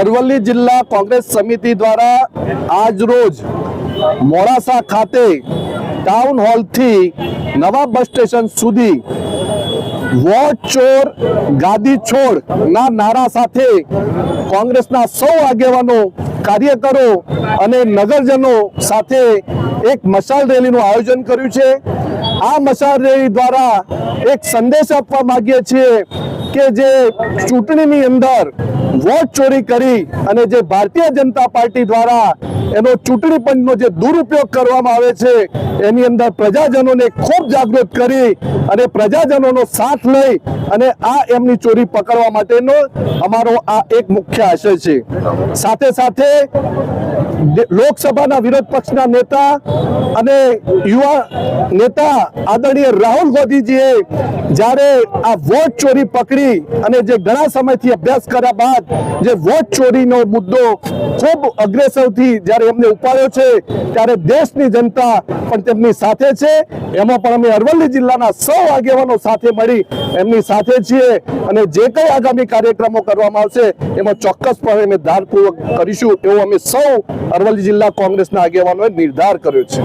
અરવલ્લી જિલ્લા કોંગ્રેસ સમિતિ દ્વારા આજ રોજ મોડાસા ખાતે ટાઉન હોલ થી નવા બસ સ્ટેશન સુધી વોટ ચોર ગાદી છોડ ના નારા સાથે કોંગ્રેસના સૌ આગેવાનો, કાર્યકરો અને નગરજનો સાથે એક મશાલ રેલીનું આયોજન કર્યું છે। આ મશાલ રેલી દ્વારા એક સંદેશ આપવા માંગીએ છીએ કે જે ચૂંટણીની અંદર વોટ ચોરી કરી અને જે ભારતીય જનતા પાર્ટી દ્વારા એનો ચૂંટણી પંચનો જે દુરુપયોગ કરવામાં આવે છે એની અંદર પ્રજાજનોને ખૂબ જાગૃત કરી અને પ્રજાજનોનો સાથ લઈ અને આ એમની ચોરી પકડવા માટેનો અમારો આ એક મુખ્ય આશય છે। સાથે સાથે લોકસભાના વિરોધ પક્ષના નેતા અને યુવા નેતા આદરણીય રાહુલ ગાંધીજીએ જ્યારે આ વોટ ચોરી પકડી અને જે ઘણા સમયથી અભ્યાસ કર્યા બાદ જે વોટ ચોરીનો મુદ્દો ખૂબ અગ્રેસરથી જ્યારે એમને ઉપાડ્યો છે ત્યારે દેશની જનતા પણ તેમની સાથે છે। એમાં પણ અમે અરવલ્લી જિલ્લાના સૌ આગેવાનો સાથે મળી એમની સાથે છીએ અને જે કંઈ આગામી કાર્યક્રમો કરવામાં આવશે એમાં ચોક્કસપણે અમે ધારપૂર્વક કરીશું એવો અમે સૌ અરવલ્લી જિલ્લા કોંગ્રેસના આગેવાનોએ નિર્ધાર કર્યો છે।